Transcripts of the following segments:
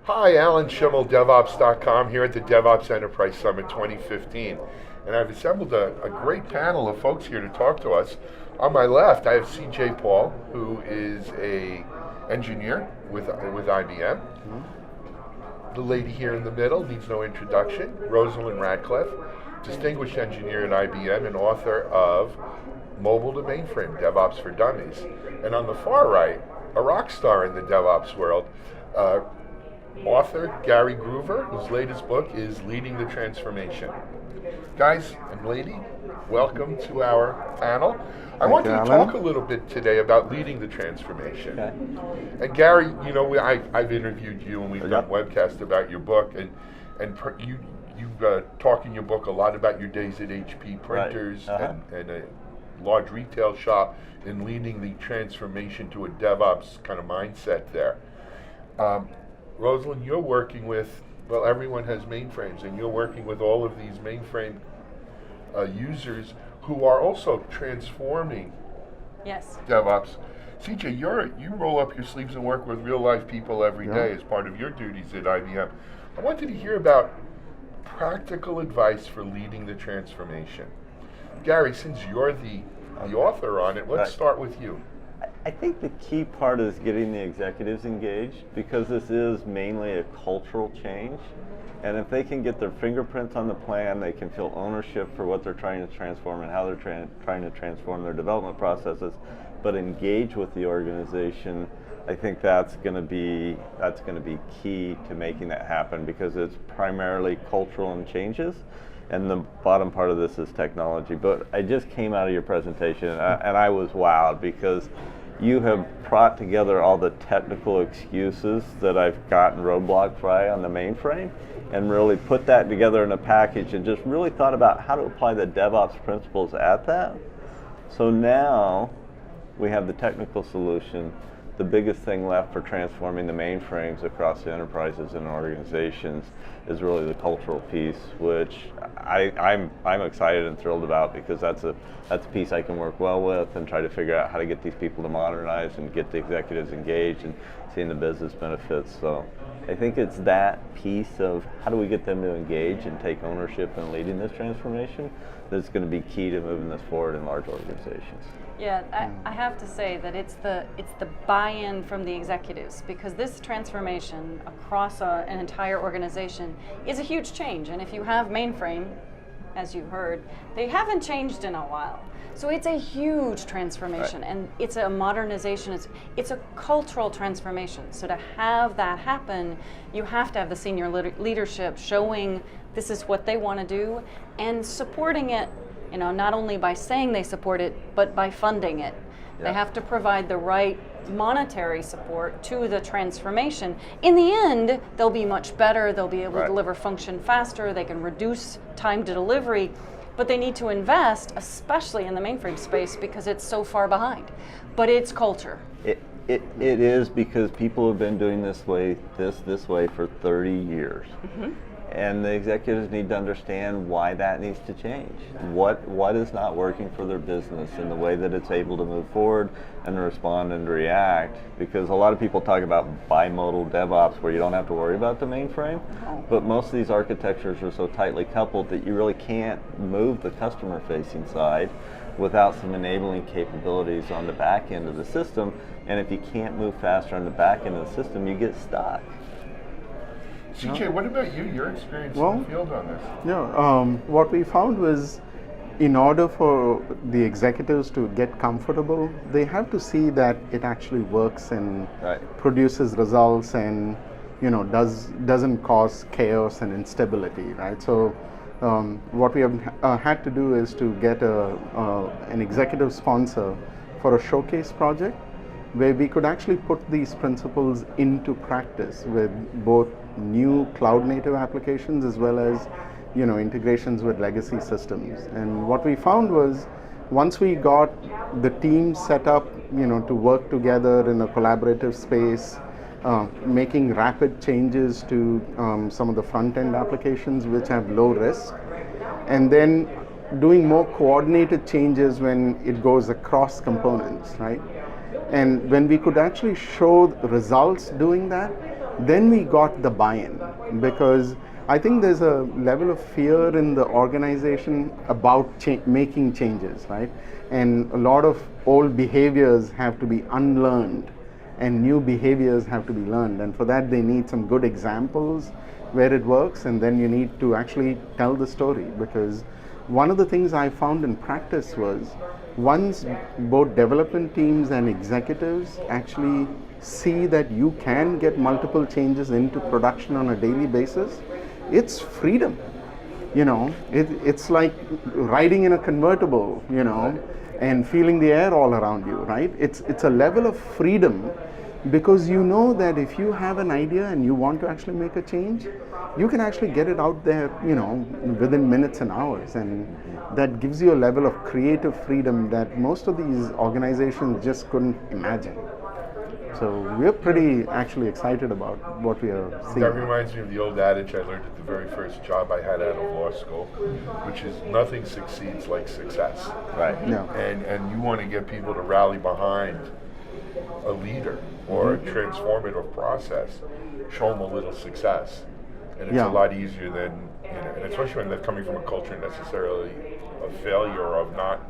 Hi, Alan Schimmel, DevOps.com, here at the DevOps Enterprise Summit 2015. And I've assembled a great panel of folks here to talk to us. On my left, I have CJ Paul, who is a engineer with IBM. The lady here in the middle needs no introduction, Rosalind Radcliffe, distinguished engineer at IBM and author of Mobile to Mainframe, DevOps for Dummies. And on the far right, a rock star in the DevOps world, author Gary Gruver, whose latest book is Leading the Transformation. Guys and lady, welcome to our panel. I want you to talk a little bit today about leading the transformation. Okay. And Gary, you know, I've interviewed you and we've done webcasts about your book, and you talk in your book a lot about your days at HP printers and a large retail shop and leading the transformation to a DevOps kind of mindset there. Rosalind, you're working with, well, everyone has mainframes, and you're working with all of these mainframe users who are also transforming DevOps. CJ, you roll up your sleeves and work with real life people every day as part of your duties at IBM. I wanted to hear about practical advice for leading the transformation. Gary, since you're the author on it, let's start with you. I think the key part is getting the executives engaged, because this is mainly a cultural change. And if they can get their fingerprints on the plan, they can feel ownership for what they're trying to transform and how they're trying to transform their development processes, but engage with the organization. I think that's going to be key to making that happen, because it's primarily cultural and changes. And the bottom part of this is technology. But I just came out of your presentation and I was wowed, because you have brought together all the technical excuses that I've gotten roadblocked by on the mainframe, and really put that together in a package and just really thought about how to apply the DevOps principles at that. So now we have the technical solution. The biggest thing left for transforming the mainframes across the enterprises and organizations is really the cultural piece, which I'm excited and thrilled about, because that's a piece I can work well with and try to figure out how to get these people to modernize and get the executives engaged and seeing the business benefits. So I think it's that piece of how do we get them to engage and take ownership in leading this transformation that's going to be key to moving this forward in large organizations. Yeah, I have to say that it's the buy-in from the executives, because this transformation across an entire organization is a huge change. And if you have mainframe, as you heard, they haven't changed in a while. So it's a huge transformation, and it's a modernization. It's a cultural transformation. So to have that happen, you have to have the senior leadership showing this is what they want to do and supporting it. You know, not only by saying they support it, but by funding it. They have to provide the right monetary support to the transformation. In the end, they'll be much better. They'll be able to deliver function faster. They can reduce time to delivery, but they need to invest, especially in the mainframe space, because it's so far behind. But it's culture. It is, because people have been doing this way for 30 years. And the executives need to understand why that needs to change. What is not working for their business in the way that it's able to move forward and respond and react. Because a lot of people talk about bimodal DevOps, where you don't have to worry about the mainframe, but most of these architectures are so tightly coupled that you really can't move the customer-facing side without some enabling capabilities on the back end of the system. And if you can't move faster on the back end of the system, you get stuck. CJ, what about you? Your experience in the field on this? What we found was, in order for the executives to get comfortable, they have to see that it actually works and produces results, and doesn't cause chaos and instability, right? So what we have had to do is to get an executive sponsor for a showcase project, where we could actually put these principles into practice with both new cloud native applications as well as integrations with legacy systems. And what we found was, once we got the team set up to work together in a collaborative space, making rapid changes to some of the front end applications which have low risk, and then doing more coordinated changes when it goes across components, right? And when we could actually show results doing that, then we got the buy-in, because I think there's a level of fear in the organization about making changes, right? And a lot of old behaviors have to be unlearned and new behaviors have to be learned, and for that they need some good examples where it works, and then you need to actually tell the story. Because one of the things I found in practice was, once both development teams and executives actually see that you can get multiple changes into production on a daily basis, it's freedom. It's like riding in a convertible, and feeling the air all around you, right? It's a level of freedom, because you know that if you have an idea and you want to actually make a change, you can actually get it out there, within minutes and hours, and that gives you a level of creative freedom that most of these organizations just couldn't imagine. So we're pretty actually excited about what we are seeing. That reminds me of the old adage I learned at the very first job I had out of law school, which is nothing succeeds like success. Right. Yeah. And you want to get people to rally behind a leader or a transformative process, show them a little success. And it's a lot easier than, and especially when they're coming from a culture necessarily of failure or of not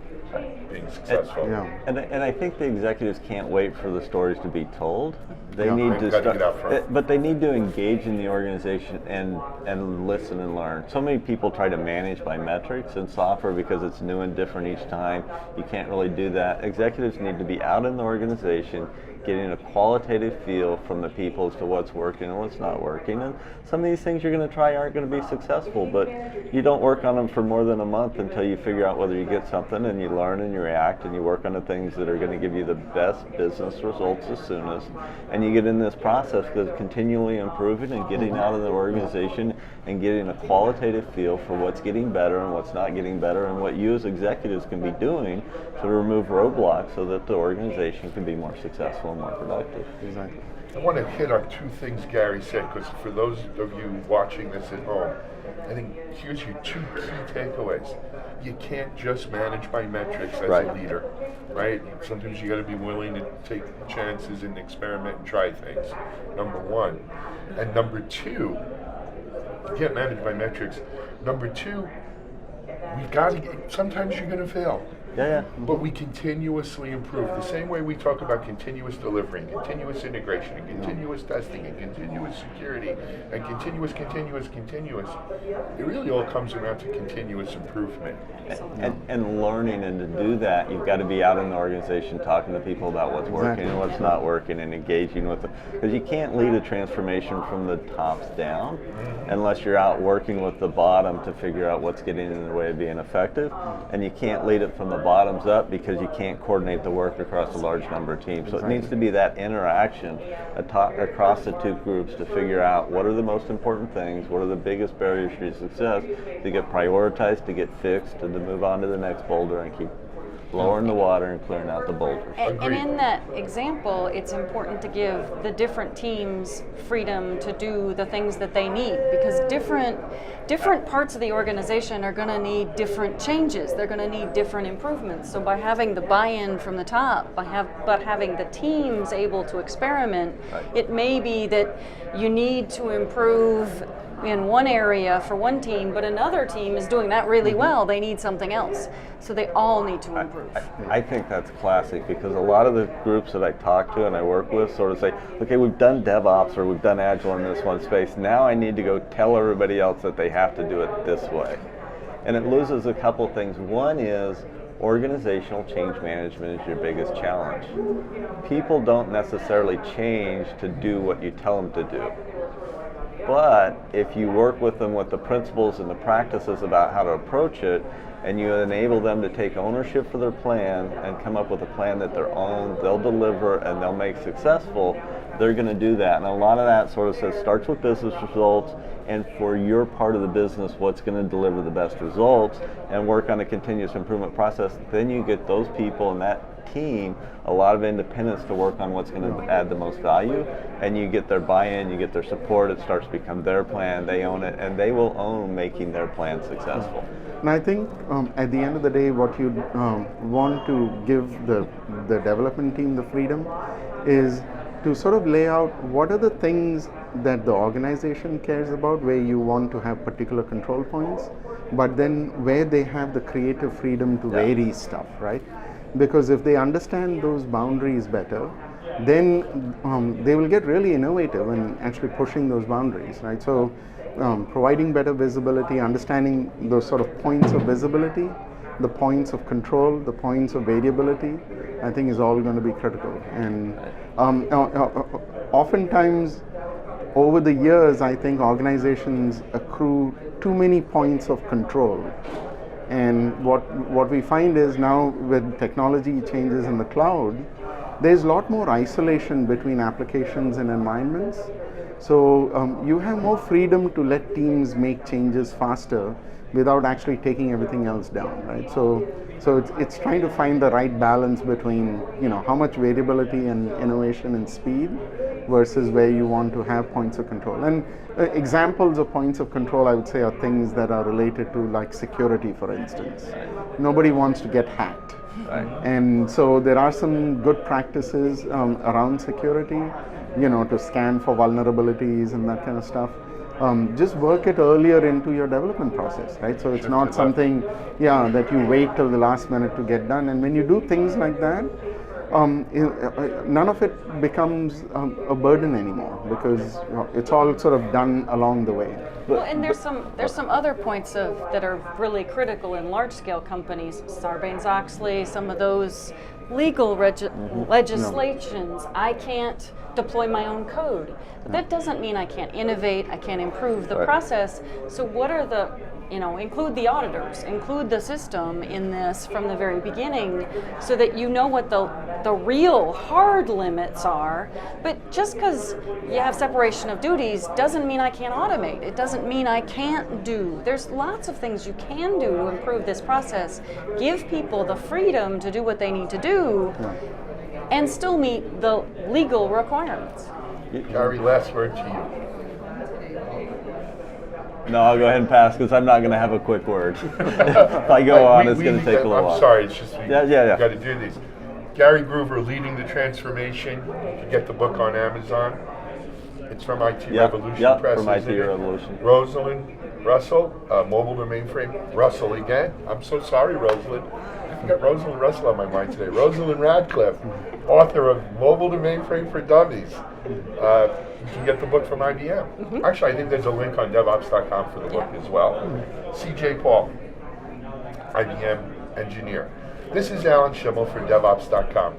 being successful. And I think the executives can't wait for the stories to be told. They Yeah. need They've to got to start, get out front. but they need to engage in the organization and listen and learn. So many people try to manage by metrics in software because it's new and different each time. You can't really do that. Executives need to be out in the organization, getting a qualitative feel from the people as to what's working and what's not working. And some of these things you're going to try aren't going to be successful, but you don't work on them for more than a month until you figure out whether you get something, and you learn and you react and you work on the things that are going to give you the best business results as soonest. And you get in this process of continually improving and getting out of the organization and getting a qualitative feel for what's getting better and what's not getting better, and what you as executives can be doing to remove roadblocks so that the organization can be more successful and more productive. Exactly. I want to hit on two things Gary said, because for those of you watching this at home, I think here's your two key takeaways. You can't just manage by metrics as a leader, right? Sometimes you got to be willing to take chances and experiment and try things, number one. And number two, you can't manage by metrics. Number two, we've got to, sometimes you're going to fail. But we continuously improve. The same way we talk about continuous delivery, and continuous integration, and continuous testing, and continuous security, and continuous. It really all comes around to continuous improvement. And learning, and to do that, you've got to be out in the organization talking to people about what's working and what's not working, and engaging with them. Because you can't lead a transformation from the tops down unless you're out working with the bottom to figure out what's getting in the way of being effective. And you can't lead it from the bottoms up because you can't coordinate the work across a large number of teams. So it needs to be that interaction across the two groups to figure out what are the most important things, what are the biggest barriers to success, to get prioritized, to get fixed, and to move on to the next boulder and keep lowering the water and clearing out the boulders. And in that example, it's important to give the different teams freedom to do the things that they need, because different parts of the organization are going to need different changes. They're going to need different improvements. So by having the buy-in from the top, but having the teams able to experiment, it may be that you need to improve in one area for one team, but another team is doing that really well. They need something else. So they all need to improve. I think that's classic, because a lot of the groups that I talk to and I work with sort of say, okay, we've done DevOps or we've done Agile in this one space. Now I need to go tell everybody else that they have to do it this way. And it loses a couple things. One is organizational change management is your biggest challenge. People don't necessarily change to do what you tell them to do. But if you work with them with the principles and the practices about how to approach it, and you enable them to take ownership for their plan and come up with a plan that they'll deliver and they'll make successful, they're going to do that. And a lot of that sort of says starts with business results, and for your part of the business, what's going to deliver the best results, and work on a continuous improvement process. Then you get those people and that team a lot of independence to work on what's going to add the most value, and you get their buy-in, you get their support, it starts to become their plan, they own it, and they will own making their plan successful. And I think at the end of the day, what you want to give the development team the freedom is to sort of lay out what are the things that the organization cares about, where you want to have particular control points, but then where they have the creative freedom to vary stuff, right? Because if they understand those boundaries better, then they will get really innovative in actually pushing those boundaries, right? So providing better visibility, understanding those sort of points of visibility, the points of control, the points of variability, I think is all going to be critical. And oftentimes over the years, I think organizations accrue too many points of control. And what we find is now with technology changes in the cloud, there's a lot more isolation between applications and environments. So you have more freedom to let teams make changes faster without actually taking everything else down, right? So it's trying to find the right balance between, you know, how much variability and innovation and speed versus where you want to have points of control. And examples of points of control, I would say, are things that are related to like security, for instance. Nobody wants to get hacked. Right. And so there are some good practices around security, you know, to scan for vulnerabilities and that kind of stuff. Just work it earlier into your development process, right? So it's not something, that you wait till the last minute to get done. And when you do things like that, none of it becomes a burden anymore, because it's all sort of done along the way. Well, and there's some other points that are really critical in large-scale companies. Sarbanes-Oxley, some of those legal legislations. I can't deploy my own code. But that doesn't mean I can't innovate, I can't improve the process. So what are the, include the auditors, include the system in this from the very beginning, so that you know what the real hard limits are. But just because you have separation of duties doesn't mean I can't automate. It doesn't mean I can't do. There's lots of things you can do to improve this process. Give people the freedom to do what they need to do and still meet the legal requirements. Gary, last word to you. No, I'll go ahead and pass because I'm not going to have a quick word. If I go on, it's going to take a little while. I'm sorry, it's just Yeah. got to do these. Gary Gruver, Leading the Transformation. You can get the book on Amazon. It's from IT Revolution Press. From IT Revolution. Rosalind Russell, Mobile to Mainframe. Russell again. I'm so sorry, Rosalind. I've got Rosalind Russell on my mind today. Rosalind Radcliffe, author of Mobile to Mainframe for Dummies. You can get the book from IBM. Actually, I think there's a link on DevOps.com for the book as well. CJ Paul, IBM engineer. This is Alan Schimmel for DevOps.com.